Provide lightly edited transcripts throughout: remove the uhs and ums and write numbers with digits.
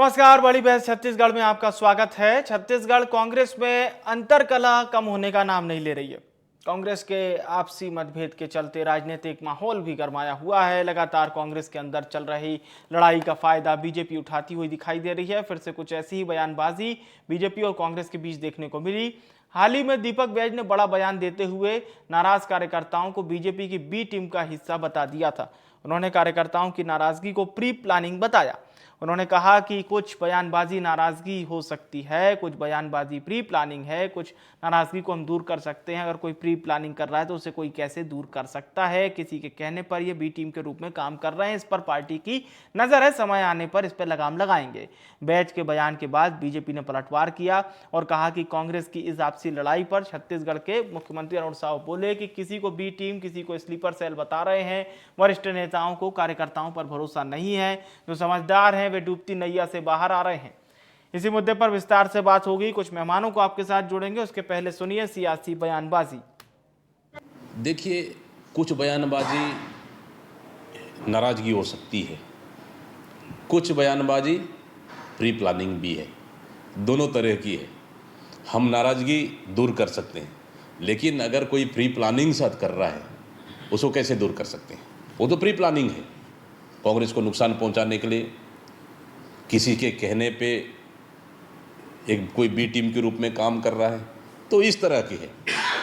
नमस्कार, बड़ी बहस छत्तीसगढ़ में आपका स्वागत है। छत्तीसगढ़ कांग्रेस में अंतर्कलह कम होने का नाम नहीं ले रही है। कांग्रेस के आपसी मतभेद के चलते राजनीतिक माहौल भी गरमाया हुआ है। लगातार कांग्रेस के अंदर चल रही लड़ाई का फायदा बीजेपी उठाती हुई दिखाई दे रही है। फिर से कुछ ऐसी ही बयानबाजी बीजेपी और कांग्रेस के बीच देखने को मिली। हाल ही में दीपक बैज ने बड़ा बयान देते हुए नाराज कार्यकर्ताओं को बीजेपी की बी टीम का हिस्सा बता दिया था। उन्होंने कार्यकर्ताओं की नाराजगी को प्री प्लानिंग बताया। उन्होंने कहा कि कुछ बयानबाजी नाराजगी हो सकती है, कुछ बयानबाजी प्री प्लानिंग है, कुछ नाराजगी को हम दूर कर सकते हैं। अगर कोई प्री प्लानिंग कर रहा है तो उसे कोई कैसे दूर कर सकता है? किसी के कहने पर ये बी टीम के रूप में काम कर रहे हैं, इस पर पार्टी की नजर है, समय आने पर इस पर लगाम लगाएंगे। बैज के बयान के बाद बीजेपी ने पलटवार किया और कहा कि कांग्रेस की इस आपसी लड़ाई पर छत्तीसगढ़ के मुख्यमंत्री अरुण साव बोले कि किसी को बी टीम, किसी को स्लीपर सेल बता रहे हैं। वरिष्ठ नेताओं को कार्यकर्ताओं पर भरोसा नहीं है। जो समझदार हैं वे डूबती नैया से बाहर आ रहे हैं। इसी मुद्दे पर विस्तार से बात होगी। कुछ मेहमानों को आपके साथ जोड़ेंगे, उसके पहले सुनिए सियासी बयानबाजी। देखिए, कुछ बयानबाजी नाराजगी हो सकती है, कुछ बयानबाजी प्री प्लानिंग भी है, दोनों तरह की है। हम नाराजगी दूर कर सकते हैं, लेकिन अगर कोई प्री प्लानिंग साथ कर रहा है उसको कैसे दूर कर सकते हैं? वो तो प्री प्लानिंग है। कांग्रेस को नुकसान पहुंचाने के लिए किसी के कहने पे एक कोई बी टीम के रूप में काम कर रहा है, तो इस तरह की है।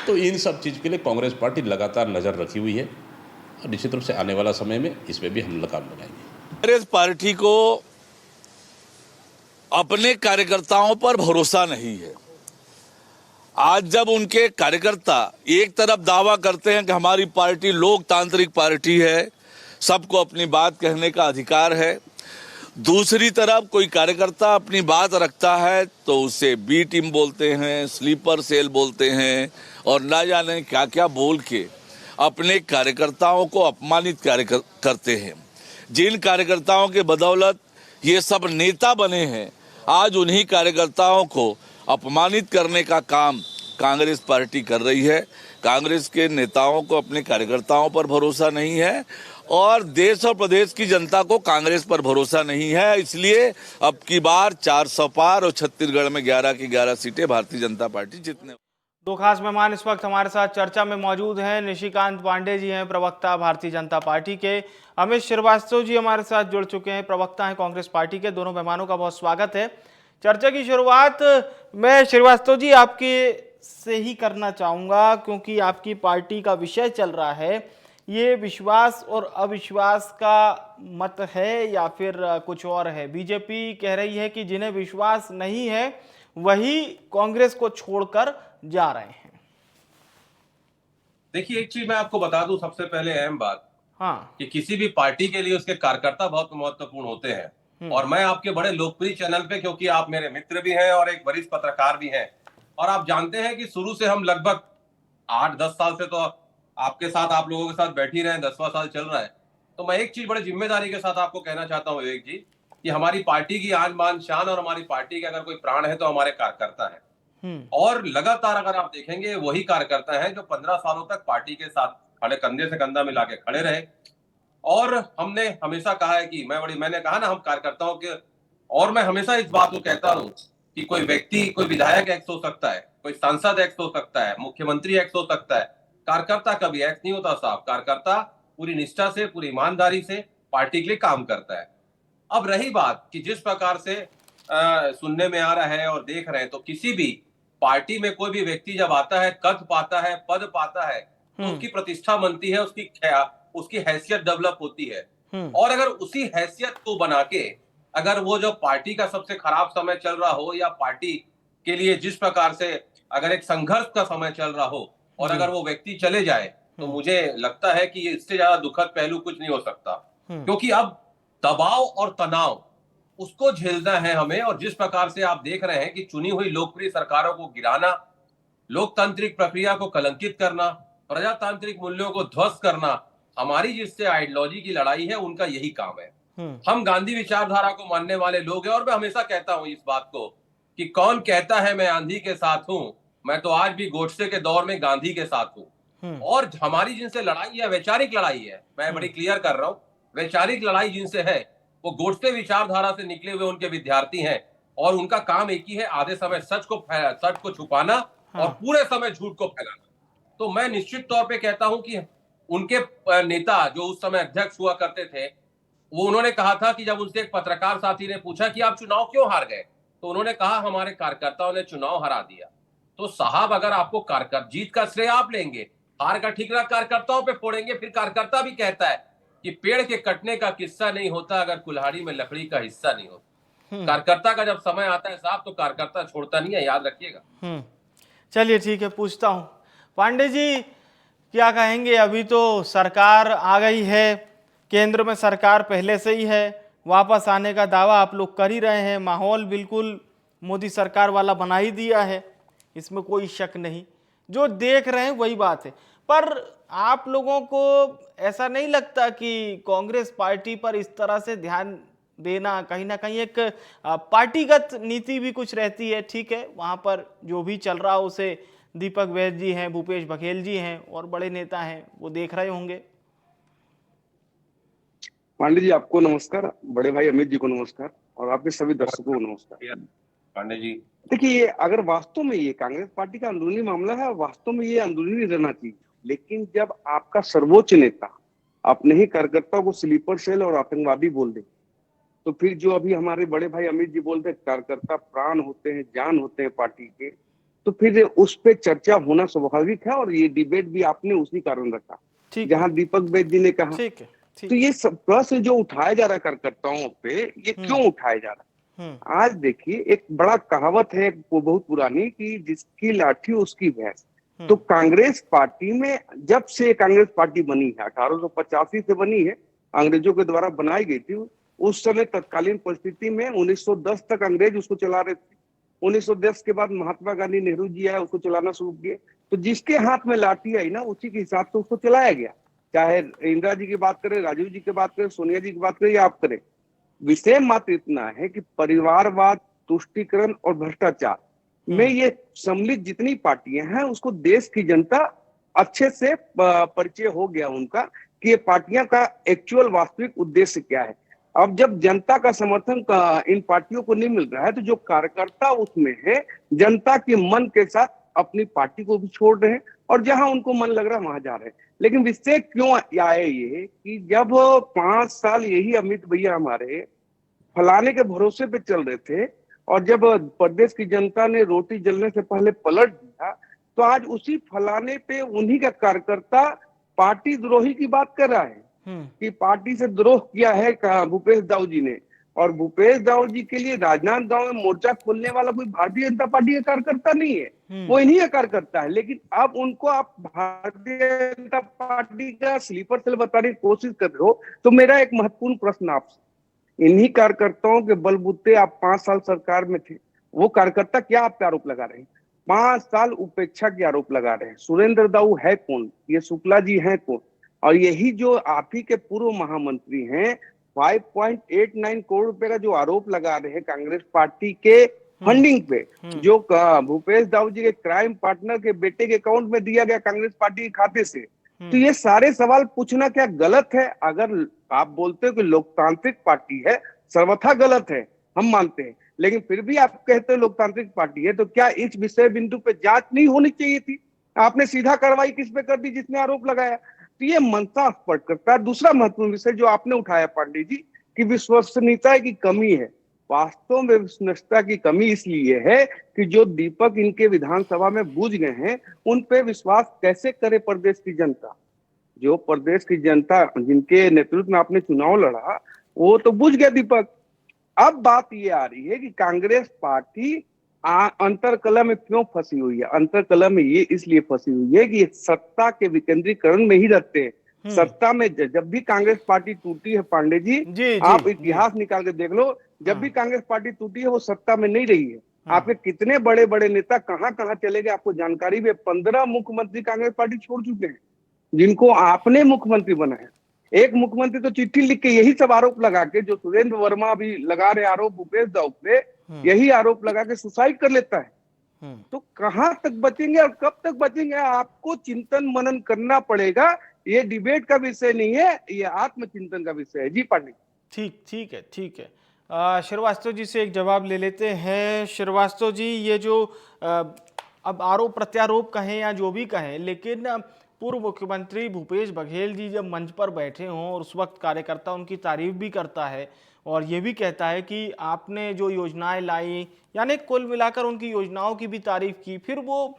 तो इन सब चीज़ के लिए कांग्रेस पार्टी लगातार नज़र रखी हुई है और निश्चित रूप से आने वाला समय में इस पर भी हम लगाम लगाएंगे। कांग्रेस पार्टी को अपने कार्यकर्ताओं पर भरोसा नहीं है। आज जब उनके कार्यकर्ता एक तरफ दावा करते हैं कि हमारी पार्टी लोकतांत्रिक पार्टी है, सबको अपनी बात कहने का अधिकार है, दूसरी तरफ कोई कार्यकर्ता अपनी बात रखता है तो उसे बी टीम बोलते हैं, स्लीपर सेल बोलते हैं और ना जाने क्या क्या बोल के अपने कार्यकर्ताओं को अपमानित करते हैं। जिन कार्यकर्ताओं के बदौलत ये सब नेता बने हैं, आज उन्हीं कार्यकर्ताओं को अपमानित करने का काम कांग्रेस पार्टी कर रही है। कांग्रेस के नेताओं को अपने कार्यकर्ताओं पर भरोसा नहीं है और देश और प्रदेश की जनता को कांग्रेस पर भरोसा नहीं है। इसलिए अब की बार 400 पार और छत्तीसगढ़ में 11 की 11 सीटें भारतीय जनता पार्टी जीतने। दो खास मेहमान इस वक्त हमारे साथ चर्चा में मौजूद हैं। निशिकांत पांडे जी हैं, प्रवक्ता भारतीय जनता पार्टी के। अमित श्रीवास्तव जी हमारे साथ जुड़ चुके हैं, प्रवक्ता हैं कांग्रेस पार्टी के। दोनों मेहमानों का बहुत स्वागत है। चर्चा की शुरुआत मैं श्रीवास्तव जी आपके से ही करना चाहूंगा, क्योंकि आपकी पार्टी का विषय चल रहा है। ये विश्वास और अविश्वास का मत है या फिर कुछ और है? बीजेपी कह रही है कि जिन्हें विश्वास नहीं है वही कांग्रेस को छोड़कर जा रहे हैं। देखिए, एक चीज मैं आपको बता दूं, सबसे पहले अहम बात, हाँ, कि किसी भी पार्टी के लिए उसके कार्यकर्ता बहुत महत्वपूर्ण होते हैं। और मैं आपके बड़े लोकप्रिय चैनल पे, क्योंकि आप मेरे मित्र भी हैं और एक वरिष्ठ पत्रकार भी हैं, और आप जानते हैं कि शुरू से हम लगभग 8-10 साल से तो आपके साथ, आप लोगों के साथ बैठ ही रहे हैं, 10वां साल चल रहा है। तो मैं एक चीज बड़े जिम्मेदारी के साथ आपको कहना चाहता हूँ विवेक जी, कि हमारी पार्टी की आन बान शान और हमारी पार्टी के अगर कोई प्राण है तो हमारे कार्यकर्ता है। और लगातार अगर आप देखेंगे, वही कार्यकर्ता है जो 15 सालों तक पार्टी के साथ खड़े, कंधे से कंधा मिला के खड़े रहे। और हमने हमेशा कहा है कि मैंने कहा ना, हम कार्यकर्ताओं के, और मैं हमेशा इस बात को कहता हूं कि कोई व्यक्ति, कोई विधायक एक्स हो सकता है, कोई सांसद एक्स हो सकता है, मुख्यमंत्री एक्स हो सकता है, कार्यकर्ता कभी एक्स नहीं होता साहब। कार्यकर्ता पूरी निष्ठा से, पूरी ईमानदारी से पार्टी के लिए काम करता है। अब रही बात कि जिस प्रकार से सुनने में आ रहा है और देख रहे हैं, तो किसी भी पार्टी में कोई भी व्यक्ति जब आता है, कद पाता है, पद पाता है, तो उसकी प्रतिष्ठा बनती है, उसकी हैसियत डेवलप होती है। और अगर उसी हैसियत को बना के, अगर वो जो पार्टी का सबसे खराब समय चल रहा हो, या पार्टी के लिए जिस प्रकार से अगर एक संघर्ष का समय चल रहा हो, और अगर वो व्यक्ति चले जाए, तो मुझे लगता है कि इससे ज्यादा दुखद पहलू कुछ नहीं हो सकता। क्योंकि अब दबाव और तनाव उसको झेलना है हमें। और जिस प्रकार से आप देख रहे हैं कि चुनी हुई लोकप्रिय सरकारों को गिराना, लोकतांत्रिक प्रक्रिया को कलंकित करना, प्रजातांत्रिक मूल्यों को ध्वस्त करना, हमारी जिससे आइडियोलॉजी की लड़ाई है, उनका यही काम है। हम गांधी विचारधारा को मानने वाले लोग हैं, और मैं हमेशा कहता हूं इस बात को कि कौन कहता है मैं आंधी के साथ हूं, मैं तो आज भी गोडसे के दौर में गांधी के साथ हूं। और हमारी जिनसे लड़ाई है, वैचारिक लड़ाई है, मैं बड़ी क्लियर कर रहा हूं, वैचारिक लड़ाई जिनसे है, वो गोडसे विचारधारा से निकले हुए उनके विद्यार्थी हैं और उनका काम एक ही है, आधे समय सच को छुपाना और पूरे समय झूठ को फैलाना। तो मैं निश्चित तौर पे कहता हूं कि उनके नेता जो उस समय अध्यक्ष हुआ करते थे, वो उन्होंने कहा था कि जब उनसे एक पत्रकार साथी ने पूछा कि आप चुनाव क्यों हार गए, तो उन्होंने कहा हमारे कार्यकर्ताओं ने चुनाव हरा दिया। तो साहब, अगर आपको कार्यकर्ता जीत का श्रेय आप लेंगे, हार का ठीकरा कार्यकर्ताओं पे फोड़ेंगे, फिर कार्यकर्ता भी कहता है कि पेड़ के कटने का किस्सा नहीं होता अगर कुल्हाड़ी में लकड़ी का हिस्सा नहीं होता। कार्यकर्ता का जब समय आता है साहब, तो कार्यकर्ता छोड़ता नहीं है, याद रखिएगा। चलिए ठीक है, पूछता हूँ पांडे जी, क्या कहेंगे? अभी तो सरकार आ गई है, केंद्र में सरकार पहले से ही है, वापस आने का दावा आप लोग कर ही रहे हैं, माहौल बिल्कुल मोदी सरकार वाला बना ही दिया है, इसमें कोई शक नहीं। जो देख रहे हैं वही बात है। पर आप लोगों को ऐसा नहीं लगता कि कांग्रेस पार्टी पर इस तरह से ध्यान देना कहीं ना कहीं एक पार्टीगत नीति भी कुछ रहती है? ठीक है, वहां पर जो भी चल रहा हो उसे दीपक वैद्य जी हैं, भूपेश बघेल जी हैं और बड़े नेता हैं, वो देख रहे होंगे। पांडे जी आपको नमस्कार, बड़े भाई अमित जी को नमस्कार और आपके सभी दर्शकों को नमस्कार। पांडे जी देखिए, अगर वास्तव में ये कांग्रेस पार्टी का अंदरूनी मामला है, वास्तव में ये अंदरूनी रहना चाहिए, लेकिन जब आपका सर्वोच्च नेता अपने ही कार्यकर्ताओं को स्लीपर सेल और आतंकवादी बोल दे, तो फिर जो अभी हमारे बड़े भाई अमित जी बोलते हैं कार्यकर्ता प्राण होते हैं, जान होते हैं पार्टी के, तो फिर उस पे चर्चा होना स्वाभाविक है। और ये डिबेट भी आपने उसी कारण रखा जहां दीपक वैद्य जी ने कहा। ठीक है, तो ये सब प्रश्न जो उठाया जा रहा है कार्यकर्ताओं पे, ये क्यों उठाया जा रहा है? आज देखिए, एक बड़ा कहावत है वो बहुत पुरानी कि जिसकी लाठी उसकी भैंस। तो कांग्रेस पार्टी में जब से कांग्रेस पार्टी बनी है, 1885 से बनी है, अंग्रेजों के द्वारा बनाई गई थी। उस समय तत्कालीन परिस्थिति में 1910 तक अंग्रेज उसको चला रहे थे। 1910 के बाद महात्मा गांधी, नेहरू जी आए, उसको चलाना शुरू किए। तो जिसके हाथ में लाठी आई ना, उसी के हिसाब से उसको चलाया गया। चाहे इंदिरा जी की बात करें, राजीव जी की बात करें, सोनिया जी की बात करें या आप करें, विषय मात्र इतना है कि परिवारवाद, तुष्टीकरण और भ्रष्टाचार में ये सम्मिलित जितनी पार्टियां हैं, उसको देश की जनता अच्छे से परिचय हो गया उनका कि ये पार्टियां का एक्चुअल वास्तविक उद्देश्य क्या है। अब जब जनता का समर्थन इन पार्टियों को नहीं मिल रहा है, तो जो कार्यकर्ता उसमें है, जनता के मन के साथ अपनी पार्टी को भी छोड़ रहे हैं और जहां उनको मन लग रहा है वहां जा रहे हैं। लेकिन विषय क्यों आए ये कि जब 5 साल यही अमित भैया हमारे फलाने के भरोसे पे चल रहे थे और जब प्रदेश की जनता ने रोटी जलने से पहले पलट दिया, तो आज उसी फलाने पे उन्हीं का कार्यकर्ता पार्टी द्रोही की बात कर रहा है कि पार्टी से द्रोह किया है भूपेश दाऊ जी ने। और भूपेश दाऊ जी के लिए राजनांदगांव में मोर्चा खोलने वाला कोई भारतीय जनता पार्टी का कार्यकर्ता नहीं है, वो इन्हीं का कार्यकर्ता है। लेकिन अब उनको आप भारतीय जनता पार्टी का स्लीपर सेल बताने की कोशिश कर रहे हो। तो मेरा एक महत्वपूर्ण प्रश्न आपसे, इन्हीं कार्यकर्ताओं के बलबूते आप 5 साल सरकार में थे, वो कार्यकर्ता क्या आप पे आरोप लगा रहे हैं? 5 साल उपेक्षा के आरोप लगा रहे हैं। सुरेंद्र दाऊ है कौन? ये शुक्ला जी हैं कौन? और यही जो आप ही के पूर्व महामंत्री हैं, 5.89 करोड़ रुपए का जो आरोप लगा रहे हैं कांग्रेस पार्टी के फंडिंग पे, जो भूपेश दाऊ जी के क्राइम पार्टनर के बेटे के अकाउंट में दिया गया कांग्रेस पार्टी के खाते से। तो ये सारे सवाल पूछना क्या गलत है? अगर आप बोलते हो कि लोकतांत्रिक पार्टी है, सर्वथा गलत है, हम मानते हैं, लेकिन फिर भी आप कहते हो लोकतांत्रिक पार्टी है, तो क्या इस विषय बिंदु पे जांच नहीं होनी चाहिए थी? आपने सीधा कार्रवाई किस पे कर दी जिसने आरोप लगाया? तो ये मंशा स्पष्ट करता है। दूसरा महत्वपूर्ण विषय जो आपने उठाया पांडे जी, कि विश्वसनीयता की कमी है। वास्तव में विश्वसनीयता की कमी इसलिए है कि जो दीपक इनके विधानसभा में बूझ गए हैं, उन पे विश्वास कैसे करे प्रदेश की जनता? जो प्रदेश की जनता जिनके नेतृत्व में आपने चुनाव लड़ा, वो तो बूझ गया दीपक। अब बात ये आ रही है कि कांग्रेस पार्टी अंतरकलह में क्यों फंसी हुई है? अंतरकलह में ये इसलिए फंसी हुई है कि सत्ता के विकेंद्रीकरण में ही रहते हैं। सत्ता में जब भी कांग्रेस पार्टी टूटी है पांडे जी, आप इतिहास निकाल के देख लो, जब भी कांग्रेस पार्टी टूटी है वो सत्ता में नहीं रही है। आपके कितने बड़े बड़े नेता कहां कहां चले गए आपको जानकारी भी है। 15 मुख्यमंत्री कांग्रेस पार्टी छोड़ चुके हैं, जिनको आपने मुख्यमंत्री बनाया। एक मुख्यमंत्री तो चिट्ठी लिख के यही सब आरोप लगा के, जो सुरेंद्र वर्मा भी लगा रहे आरोप भूपेश दाऊ पे, यही आरोप लगा के सुसाइड कर लेता है। तो कहां तक बचेंगे और कब तक बचेंगे? आपको चिंतन मनन करना पड़ेगा। ये डिबेट का विषय नहीं है, ये आत्मचिंतन का विषय है। जी पांडे। ठीक ठीक है, ठीक है। श्रीवास्तव जी से एक जवाब ले लेते हैं। श्रीवास्तव जी, ये जो अब आरोप प्रत्यारोप कहें या जो भी कहें, लेकिन पूर्व मुख्यमंत्री भूपेश बघेल जी जब मंच पर बैठे हों और उस वक्त कार्यकर्ता उनकी तारीफ भी करता है और ये भी कहता है कि आपने जो योजनाएं लाई, यानी कुल मिलाकर उनकी योजनाओं की भी तारीफ की, फिर वो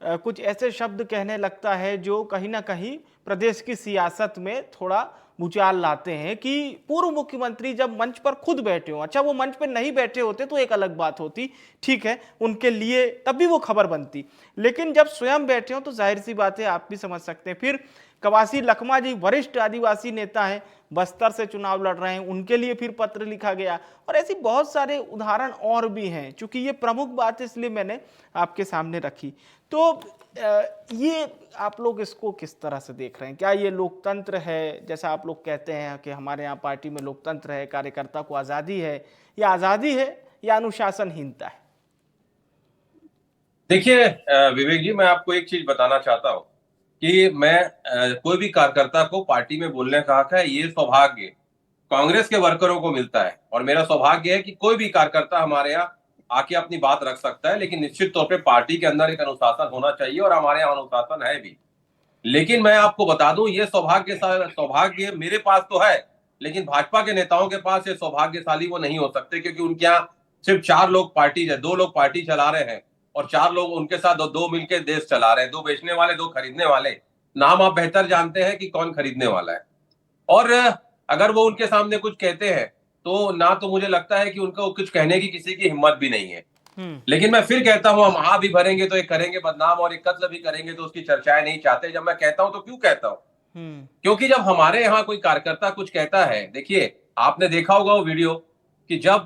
कुछ ऐसे शब्द कहने लगता है जो कहीं ना कहीं प्रदेश की सियासत में थोड़ा भूचाल लाते हैं कि पूर्व मुख्यमंत्री जब मंच पर खुद बैठे हो, अच्छा वो मंच पर नहीं बैठे होते तो एक अलग बात होती, ठीक है, उनके लिए तब भी वो खबर बनती, लेकिन जब स्वयं बैठे हो तो जाहिर सी बात है, आप भी समझ सकते हैं। फिर कवासी लखमा जी वरिष्ठ आदिवासी नेता हैं, बस्तर से चुनाव लड़ रहे हैं, उनके लिए फिर पत्र लिखा गया और ऐसी बहुत सारे उदाहरण और भी हैं। चूंकि ये प्रमुख बात है इसलिए मैंने आपके सामने रखी। तो ये आप लोग इसको किस तरह से देख रहे हैं? क्या ये लोकतंत्र है, जैसा आप लोग कहते हैं कि हमारे यहाँ पार्टी में लोकतंत्र है, कार्यकर्ता को आज़ादी है, या आज़ादी है या अनुशासनहीनता है? देखिए विवेक जी, मैं आपको एक चीज बताना चाहता हूं कि मैं कोई भी कार्यकर्ता को पार्टी में बोलने का हक है, ये सौभाग्य कांग्रेस के वर्करों को मिलता है और मेरा सौभाग्य है कि कोई भी कार्यकर्ता हमारे यहाँ आके अपनी बात रख सकता है, लेकिन निश्चित तौर पे पार्टी के अंदर एक अनुशासन होना चाहिए और हमारे यहाँ अनुशासन है भी। लेकिन मैं आपको बता दूं, ये सौभाग्य मेरे पास तो है, लेकिन भाजपा के नेताओं के पास ये सौभाग्यशाली वो नहीं हो सकते, क्योंकि उनके यहाँ सिर्फ 4 लोग पार्टी है, 2 लोग पार्टी चला रहे हैं और 4 लोग उनके साथ दो मिलकर देश चला रहे हैं, 2 बेचने वाले 2 खरीदने वाले। नाम आप बेहतर जानते हैं कि कौन खरीदने वाला है। और अगर वो उनके सामने कुछ कहते हैं तो ना तो मुझे लगता है कि उनको कुछ कहने की किसी की हिम्मत भी नहीं है। लेकिन मैं फिर कहता हूं, हम आ भी भरेंगे तो एक करेंगे बदनाम और एक कत्ल भी करेंगे तो उसकी चर्चाएं नहीं चाहते। जब मैं कहता हूं तो क्यों कहता हूं? क्योंकि जब हमारे यहाँ कोई कार्यकर्ता कुछ कहता है, देखिए आपने देखा होगा वो वीडियो कि जब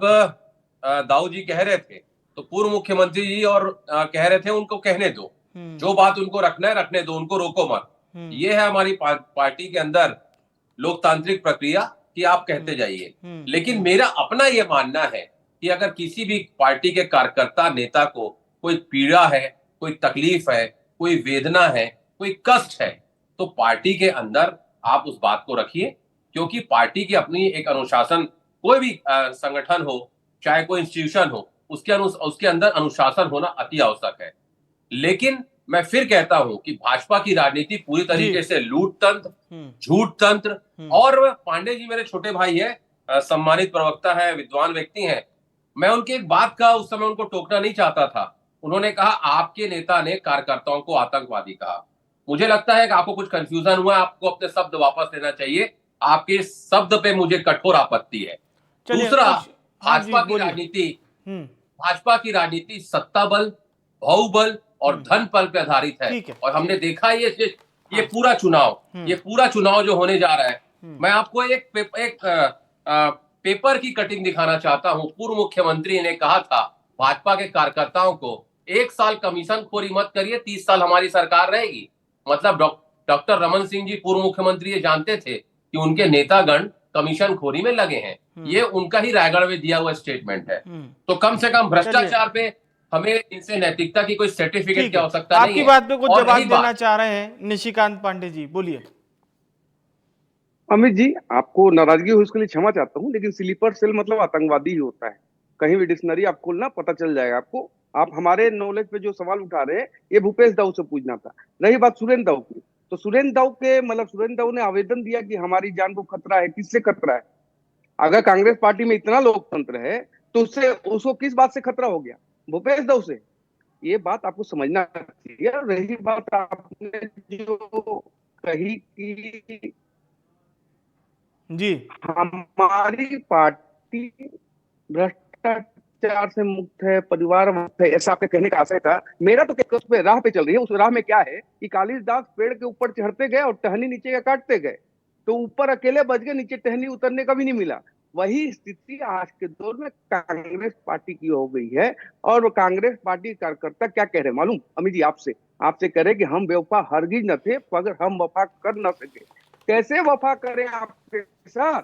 दाऊ जी कह रहे थे तो पूर्व मुख्यमंत्री जी और कह रहे थे उनको कहने दो, जो बात उनको रखना है रखने दो, उनको रोको मत। ये है हमारी पार्टी के अंदर लोकतांत्रिक प्रक्रिया कि आप कहते जाइए। लेकिन मेरा अपना ये मानना है कि अगर किसी भी पार्टी के कार्यकर्ता नेता को कोई पीड़ा है, कोई तकलीफ है, कोई वेदना है, कोई कष्ट है, तो पार्टी के अंदर आप उस बात को रखिए, क्योंकि पार्टी की अपनी एक अनुशासन, कोई भी संगठन हो, चाहे कोई इंस्टीट्यूशन हो, उसके अंदर अनुशासन होना अति आवश्यक है। लेकिन मैं फिर कहता हूं कि भाजपा की राजनीति पूरी तरीके से लूट तंत्र, झूठ तंत्र, और पांडे जी मेरे छोटे भाई है, सम्मानित प्रवक्ता है, विद्वान व्यक्ति हैं। मैं उनकी एक बात का उस समय उनको टोकना नहीं चाहता था। उन्होंने कहा आपके नेता ने कार्यकर्ताओं को आतंकवादी कहा। मुझे लगता है कि आपको कुछ कंफ्यूजन हुआ, आपको अपने शब्द वापस लेना चाहिए। आपके शब्द पे मुझे कठोर आपत्ति है। दूसरा, भाजपा की राजनीति सत्ता बल, बाहुबल और धन बल पे आधारित है। और हमने देखा ये पूरा चुनाव जो होने जा रहा है। मैं आपको एक पेपर की कटिंग दिखाना चाहता हूं। पूर्व मुख्यमंत्री ने कहा था भाजपा के कार्यकर्ताओं को 1 साल कमीशन खोरी मत करिए, 30 साल हमारी सरकार रहेगी। मतलब डॉक्टर रमन सिंह जी पूर्व मुख्यमंत्री ये जानते थे कि उनके नेतागण कमीशन खोरी में लगे हैं। ये उनका ही रायगढ़ में दिया हुआ स्टेटमेंट है। तो कम से कम भ्रष्टाचार पे हमें इनसे नैतिकता की कोई सर्टिफिकेट की आवश्यकता नहीं है। आपकी बात पे कुछ जवाब देना चाह रहे हैं निशिकांत पांडे जी, बोलिए। अमित जी, आपको नाराजगी हुई उसके लिए क्षमा चाहता हूं, लेकिन स्लीपर सेल मतलब आतंकवादी ही होता है। कहीं भी डिक्शनरी आप खोलना, पता चल जाएगा आपको। आप हमारे नॉलेज पे जो सवाल उठा रहे हैं, ये भूपेश दाऊ से पूछना था। रही बात सुरेंद्र दाऊ की, तो सुरेंद्र दाऊ ने आवेदन दिया कि हमारी जान को खतरा है। किससे खतरा है? अगर कांग्रेस पार्टी में इतना लोकतंत्र है तो उसको किस बात से खतरा हो गया? भूपेश दाऊ से। ये बात आपको समझना चाहिए। रही बात आपने जो कही कि जी हमारी पार्टी भ्रष्टाचार से मुक्त है, परिवार मुक्त है, ऐसा आपके कहने का आशय था। मेरा तो उस पे राह पे चल रही है। उस राह में क्या है कि कालिदास पेड़ के ऊपर चढ़ते गए और टहनी नीचे का काटते गए, तो ऊपर अकेले बच गए, नीचे टहनी उतरने का भी नहीं मिला। वही स्थिति आज के दौर में कांग्रेस पार्टी की हो गई है। और कांग्रेस पार्टी कार्यकर्ता क्या कह रहे हैं मालूम? अमित जी, आपसे कह रहे कि हम बेवफा हरगिज न थे मगर हम वफा कर न सके। कैसे वफा करें आपके साथ?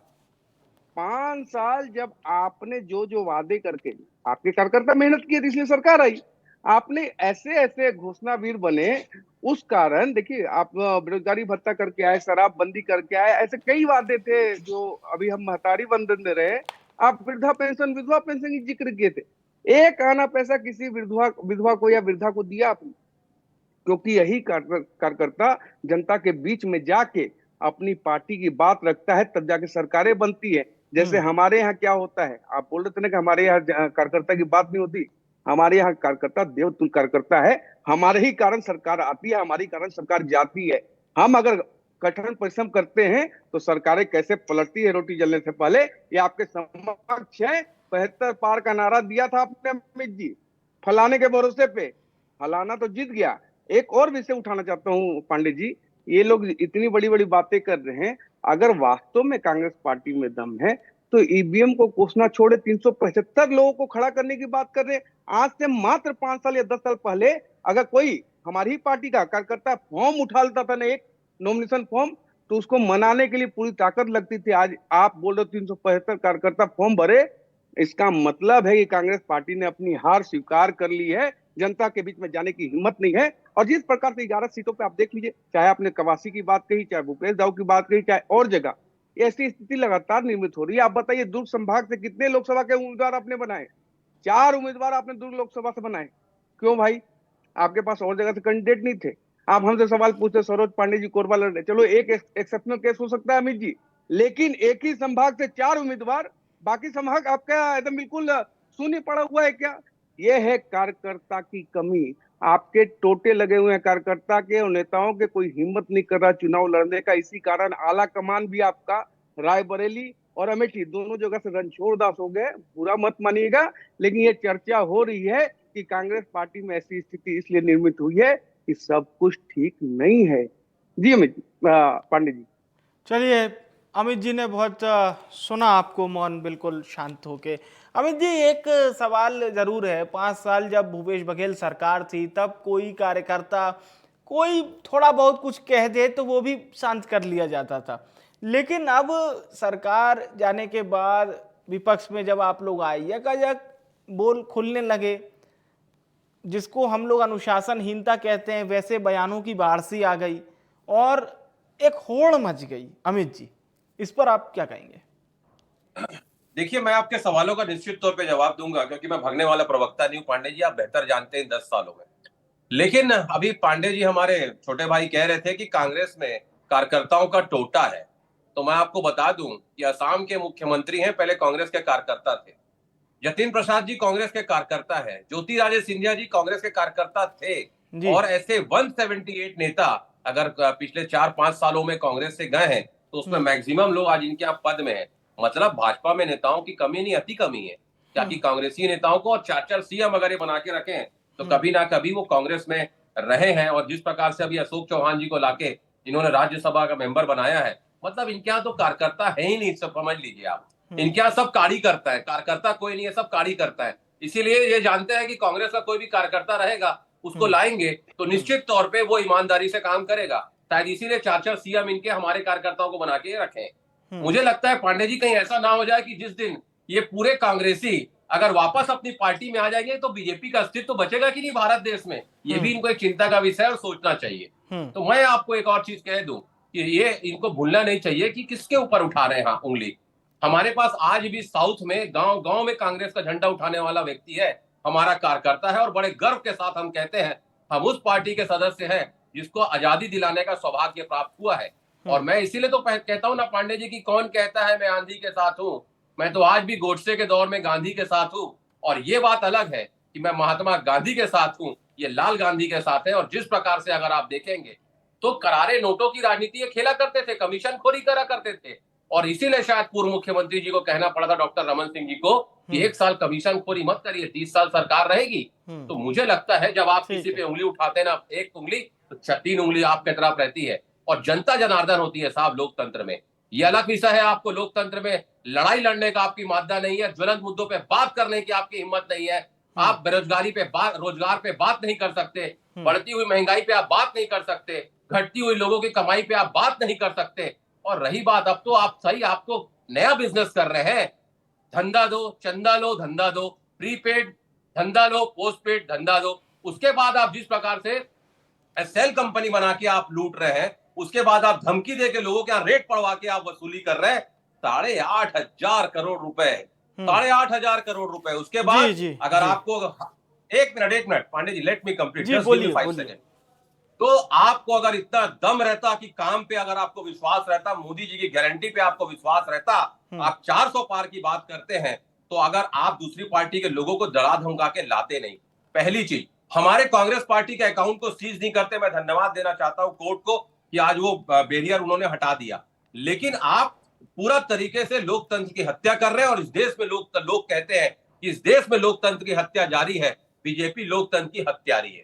5 साल जब आपने जो वादे करके, आपके कार्यकर्ता मेहनत किए इसलिए सरकार आई। आपने ऐसे ऐसे घोषणावीर बने, उस कारण देखिए आप बेरोजगारी भत्ता करके आए, शराब बंदी करके आए, ऐसे कई वादे थे जो अभी हम महतारी वंदन दे रहे हैं। आप वृद्धा पेंशन, विधवा पेंशन की जिक्र किए थे। एक आना पैसा किसी विधवा विधवा को या वृद्धा को दिया आपने? क्योंकि यही कार्यकर्ता जनता के बीच में जाके अपनी पार्टी की बात रखता है, तब जाके सरकारें बनती है। जैसे हमारे यहाँ क्या होता है, आप बोल रहे थे ना कि हमारे यहाँ कार्यकर्ता की बात नहीं होती। हमारे यहाँ कार्यकर्ता देवतुल्य कार्यकर्ता है। हमारे ही कारण सरकार आती है, हमारे कारण सरकार जाती है। हम अगर कठिन परिश्रम करते हैं तो सरकारें कैसे पलटती है रोटी जलने से पहले, ये आपके समक्ष है। 75 पार का नारा दिया था आपने अमित जी, फलाने के भरोसे पे। फलाना तो जीत गया। एक और विषय उठाना चाहता हूं पांडे जी, ये लोग इतनी बड़ी बड़ी बातें कर रहे हैं, अगर वास्तव में कांग्रेस पार्टी में दम है तो ईवीएम को कोसना छोड़े 375 लोगों को खड़ा करने की बात कर रहे हैं। आज से मात्र 5 साल या 10 साल पहले अगर कोई हमारी ही पार्टी का कार्यकर्ता फॉर्म उठा लेता था ना, एक नॉमिनेशन फॉर्म, तो उसको मनाने के लिए पूरी ताकत लगती थी। आज आप बोल रहे 375 कार्यकर्ता फॉर्म भरे, इसका मतलब है कि कांग्रेस पार्टी ने अपनी हार स्वीकार कर ली है, जनता के बीच में जाने की हिम्मत नहीं है। और जिस प्रकार से 11 सीटों पे आप देख लीजिए, चाहे आपने कवासी की बात कही, चाहे भूपेश दाऊ की बात कही, चाहे और जगह, ऐसी स्थिति लगातार निर्मित हो रही है। आप बताइए, दुर्ग संभाग से कितने लोकसभा के उम्मीदवार आपने बनाए? 4 उम्मीदवार आपने दुर्ग लोकसभा से बनाए। क्यों भाई? आपके पास और जगह से कैंडिडेट नहीं थे। आप हमसे सवाल पूछते सरोज पांडे जी कोरबा लड़ रहे, चलो एक एक्सेप्शनल केस हो सकता है अमित जी, लेकिन एक ही संभाग से 4 उम्मीदवार, बाकी संभाग आपका एकदम बिल्कुल शून्य पड़ा हुआ है क्या? यह है कार्यकर्ता की कमी। आपके टोटे लगे हुए हैं कार्यकर्ता के, और नेताओं के कोई हिम्मत नहीं कर रहा चुनाव लड़ने का। इसी कारण आला कमान भी आपका रायबरेली और अमेठी दोनों जगह से रणछोड़ दास हो गए। बुरा मत मानिएगा, लेकिन ये चर्चा हो रही है कि कांग्रेस पार्टी में ऐसी स्थिति इसलिए निर्मित हुई है कि सब कुछ ठीक नहीं है। जी अमित पांडे जी। चलिए, अमित जी ने बहुत सुना आपको, मौन बिल्कुल शांत होके। अमित जी, एक सवाल जरूर है, 5 साल जब भूपेश बघेल सरकार थी तब कोई कार्यकर्ता कोई थोड़ा बहुत कुछ कह दे तो वो भी शांत कर लिया जाता था, लेकिन अब सरकार जाने के बाद विपक्ष में जब आप लोग आए, यकायक बोल खुलने लगे, जिसको हम लोग अनुशासनहीनता कहते हैं, वैसे बयानों की बाढ़ सी आ गई और एक होड़ मच गई। अमित जी, इस पर आप क्या कहेंगे? देखिए, मैं आपके सवालों का निश्चित तौर पे जवाब दूंगा, क्योंकि मैं भागने वाला प्रवक्ता नहीं हूं। पांडे जी, आप बेहतर जानते हैं 10 सालों में। लेकिन अभी पांडे जी हमारे छोटे भाई कह रहे थे कि कांग्रेस में कार्यकर्ताओं का टोटा है, तो मैं आपको बता दूं कि असम के मुख्यमंत्री हैं, पहले कांग्रेस के कार्यकर्ता थे। जतिन प्रसाद जी कांग्रेस के कार्यकर्ता है, ज्योतिरादित्य सिंधिया जी कांग्रेस के कार्यकर्ता थे। और ऐसे 178 नेता अगर पिछले 4-5 सालों में कांग्रेस से गए हैं, तो उसमें मैक्सिमम लोग आज इनके आप पद में हैं। मतलब भाजपा में नेताओं की कमी नहीं, अति कमी है। ताकि कांग्रेसी नेताओं को और 4-4 सीएम अगर ये बना के रखें तो कभी ना कभी वो कांग्रेस में रहे हैं। और जिस प्रकार से अभी अशोक चौहान जी को लाके इन्होंने राज्यसभा का मेंबर बनाया है, मतलब इनके यहाँ तो कार्यकर्ता है ही नहीं, सब समझ लीजिए आप। इनके यहाँ सब काड़ी करता है, कार्यकर्ता कोई नहीं है, सब काड़ी करता है। इसीलिए ये जानते हैं कि कांग्रेस का कोई भी कार्यकर्ता रहेगा, उसको लाएंगे तो निश्चित तौर पे वो ईमानदारी से काम करेगा। शायद इसीलिए 4-4 सीएम इनके हमारे कार्यकर्ताओं को बना के रखे। मुझे लगता है पांडे जी, कहीं ऐसा ना हो जाए कि जिस दिन ये पूरे कांग्रेसी अगर वापस अपनी पार्टी में आ जाएंगे तो बीजेपी का अस्तित्व तो बचेगा कि नहीं भारत देश में, ये भी इनको एक चिंता का विषय और सोचना चाहिए। तो मैं आपको एक और चीज कह दूं कि ये इनको भूलना नहीं चाहिए कि किसके ऊपर उठा रहे हैं उंगली। हमारे पास आज भी साउथ में गांव गांव में कांग्रेस का झंडा उठाने वाला व्यक्ति है, हमारा कार्यकर्ता है। और बड़े गर्व के साथ हम कहते हैं हम उस पार्टी के सदस्य हैं जिसको आजादी दिलाने का सौभाग्य प्राप्त हुआ है। और मैं इसीलिए तो कहता हूं ना पांडे जी की, कौन कहता है मैं आंधी के साथ हूं, मैं तो आज भी गोडसे के दौर में गांधी के साथ हूं। और ये बात अलग है कि मैं महात्मा गांधी के साथ हूं, ये लाल गांधी के साथ है। और जिस प्रकार से अगर आप देखेंगे तो करारे नोटों की राजनीति ये खेला करते थे, कमीशन खोरी करा करते थे। और इसीलिए शायद पूर्व मुख्यमंत्री जी को कहना पड़ा था, डॉक्टर रमन सिंह जी को, कि 1 साल कमीशन खोरी मत करिए, 30 साल सरकार रहेगी। तो मुझे लगता है जब आप किसी पे उंगली उठाते हैं ना, एक उंगली तो 3 उंगली आपके तरफ रहती है। और जनता जनार्दन होती है साहब लोकतंत्र में। ये अलग विषय है, आपको लोकतंत्र में लड़ाई लड़ने का आपकी मादा नहीं है, ज्वलंत मुद्दों पे बात करने की आपकी हिम्मत नहीं है। आप बेरोजगारी पे बात, रोजगार पे बात नहीं कर सकते, बढ़ती हुई महंगाई पे आप बात नहीं कर सकते, घटती हुई लोगों की कमाई पे आप बात नहीं कर सकते। और रही बात, अब तो आप सही आपको नया बिजनेस कर रहे हैं, धंधा दो, चंदा लो, धंधा दो, प्रीपेड धंधा लो, पोस्टपेड धंधा दो। उसके बाद आप जिस प्रकार से सेल कंपनी बना के आप लूट रहे हैं, उसके बाद आप धमकी दे के लोगों के यहाँ रेट पड़वा के आप वसूली कर रहे हैं 8,500 करोड़ रुपए, 8,500 करोड़ रुपए। उसके बाद जी, जी, अगर जी। आपको एक minute Pandey ji, let me complete, जी, जस्ट गिव मी 5 सेकंड। तो आपको अगर इतना दम रहता कि काम पे अगर आपको विश्वास रहता, मोदी जी की गारंटी पे आपको विश्वास रहता, आप 400 पार की बात करते हैं, तो अगर आप दूसरी पार्टी के लोगों को डरा धमका के लाते नहीं। पहली चीज, हमारे कांग्रेस पार्टी के अकाउंट को सीज नहीं करते। मैं धन्यवाद देना चाहता हूं कोर्ट को कि आज वो बैरियर उन्होंने हटा दिया। लेकिन आप पूरा तरीके से लोकतंत्र की हत्या कर रहे हैं, और इस देश में लोग कहते हैं कि इस देश में लोकतंत्र की हत्या जारी है। बीजेपी लोकतंत्र की हत्यारी है।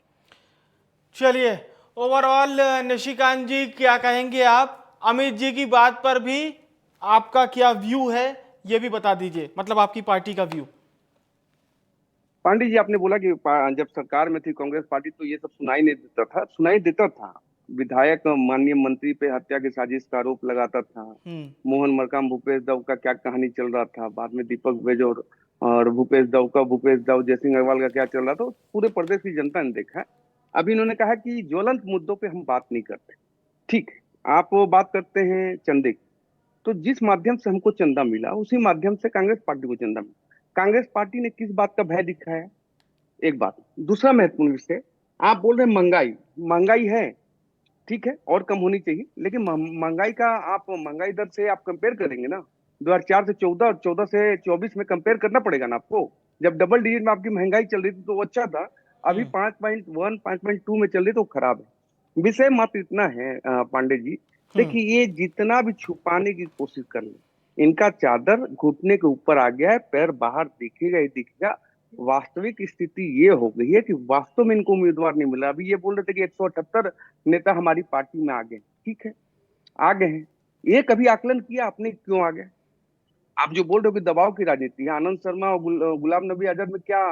चलिए, ओवरऑल निशिकांत जी क्या कहेंगे आप? अमित जी की बात पर भी आपका क्या व्यू है, ये भी बता दीजिए, मतलब आपकी पार्टी का व्यू। पांडे जी, आपने बोला कि जब सरकार में थी कांग्रेस पार्टी तो ये सब सुनाई देता था। विधायक माननीय मंत्री पे हत्या की साजिश का आरोप लगाता था। मोहन मरकाम, भूपेश दव का क्या कहानी चल रहा था, बाद में दीपक बेजोर और भूपेश दव, जयसिंह अग्रवाल का क्या चल रहा था, पूरे प्रदेश की जनता ने देखा। अभी इन्होंने कहा कि ज्वलंत मुद्दों पे हम बात नहीं करते। ठीक है, आप वो बात करते हैं चंदे की, तो जिस माध्यम से हमको चंदा मिला उसी माध्यम से कांग्रेस पार्टी को चंदा मिला। कांग्रेस पार्टी ने किस बात का भय दिखाया? एक बात। दूसरा महत्वपूर्ण विषय, आप बोल रहे हैं महंगाई है, ठीक है, और कम होनी चाहिए, लेकिन महंगाई का आप महंगाई दर से आप कंपेयर करेंगे ना, 2004 से 14 और 14 से 24 में कंपेयर करना पड़ेगा ना आपको। जब डबल डिजिट में आपकी महंगाई चल रही थी तो वो अच्छा था, अभी 5.1 5.2 में चल रही तो खराब है। विषय मात्र इतना है पांडे जी, देखिए ये जितना भी छुपाने की कोशिश कर ले, इनका चादर घुटने के ऊपर आ गया है, पैर बाहर दिखेगा ही दिखेगा। वास्तविक स्थिति ये हो गई है कि वास्तव में इनको उम्मीदवार नहीं मिला। अभी ये बोल रहे थे कि 178 नेता हमारी पार्टी में आ गए, ठीक है, आ गए हैं, ये कभी आकलन किया आपने क्यों आ गए? आप जो बोल रहे हो कि दबाव की राजनीति है, आनंद शर्मा और गुलाम नबी आजाद में क्या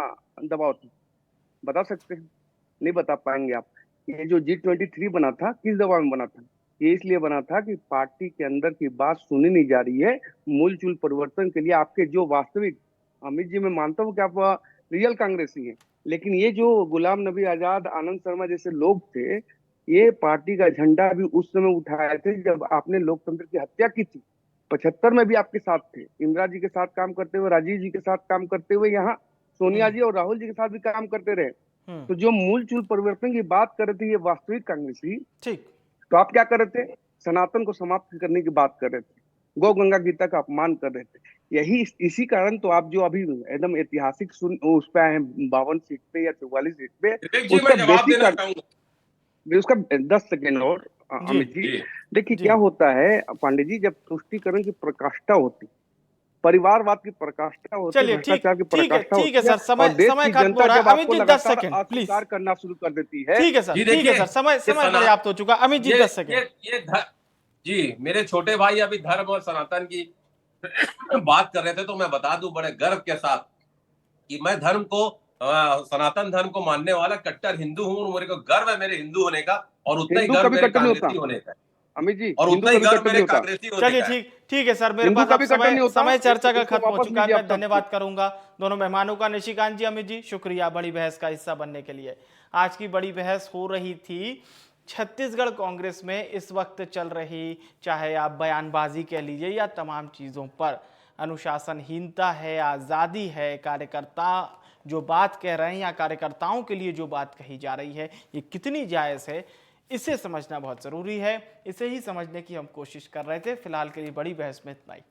दबाव था, बता सकते हैं? नहीं बता पाएंगे आप। ये जो G23 बना था, किस दबाव में बना था? ये इसलिए बना था कि पार्टी के अंदर की बात सुनी नहीं जा रही है। मूलचूल परिवर्तन के लिए आपके जो वास्तविक, अमित जी मैं मानता हूं कि आप रियल कांग्रेसी हैं, लेकिन ये जो गुलाम नबी आजाद, आनंद शर्मा जैसे लोग थे, ये पार्टी का झंडा भी उस समय उठाए थे जब आपने लोकतंत्र की हत्या की थी। 75 में भी आपके साथ थे, इंदिरा जी के साथ काम करते हुए, राजीव जी के साथ काम करते हुए, यहाँ सोनिया जी और राहुल जी के साथ भी काम करते रहे। तो जो मूल चूल परिवर्तन की बात कर रहे थे ये वास्तविक कांग्रेसी, ठीक। तो आप क्या कर रहे थे? सनातन को समाप्त करने की बात कर रहे थे, गौ गंगा गीता का अपमान कर रहे थे। यही इसी कारण तो आप जो अभी एकदम ऐतिहासिक उस पे आए हैं 52 सीट पे या 44 सीट पे, विवेक जी, उसका मैं जवाब बेसिक देना चाहूंगा। उसका 10 सेकेंड और अमित जी, जी, देखिए जी। क्या होता है पांडे जी, जब तुष्टीकरण की प्रकाष्ठा होती, परिवारवाद की प्रकाष्ठा होती है, चलिए, ठीक भ्रष्टाचार की ठीक है, प्रकाष्ठा ठीक है होती है, सर, समय और देश समय की खत्म हो जनता रहा है। जब अमित आपको जी 10 लगातार सेकंड प्लीज। अस्वीकार करना शुरू कर देती है। ठीक है सर, जी ठीक है देखिए, सर, समय ये समय पर्याप्त हो चुका। अमित जी 10 सेकंड। जी मेरे छोटे भाई अभी धर्म और सनातन की बात कर रहे थे, तो मैं बता दूं बड़े गर्व के साथ कि मैं धर्म को, सनातन धर्म को मानने वाला कट्टर हिंदू हूं, और मेरे को गर्व है मेरे हिंदू होने का, और उतना ही हिंदू गर्व कभी मेरे कट्टर नहीं होता कांग्रेसी होने का है, अमित जी, और हिंदू उतना ही कभी गर्व कट्टर मेरे नहीं होता। कांग्रेसी होने चलिए, का है। ठीक है सर, मेरे हिंदू पास अब कभी कट्टर नहीं होता। समय चर्चा का इसको खत्म हो वापस चुका है। लीजिए मैं आप सब धन्यवाद करूंगा दोनों मेहमानों का, निशिकांत जी, अमित जी, शुक्रिया बड़ी बहस का हिस्सा बनने के लिए। आज की बड़ी बहस हो रही थी छत्तीसगढ़ कांग्रेस में इस वक्त चल रही, चाहे आप बयानबाजी कह लीजिए या तमाम चीज़ों पर, अनुशासनहीनता है, आज़ादी है, कार्यकर्ता जो बात कह रहे हैं या कार्यकर्ताओं के लिए जो बात कही जा रही है ये कितनी जायज़ है, इसे समझना बहुत ज़रूरी है। इसे ही समझने की हम कोशिश कर रहे थे। फिलहाल के लिए बड़ी बहस में इतना ही।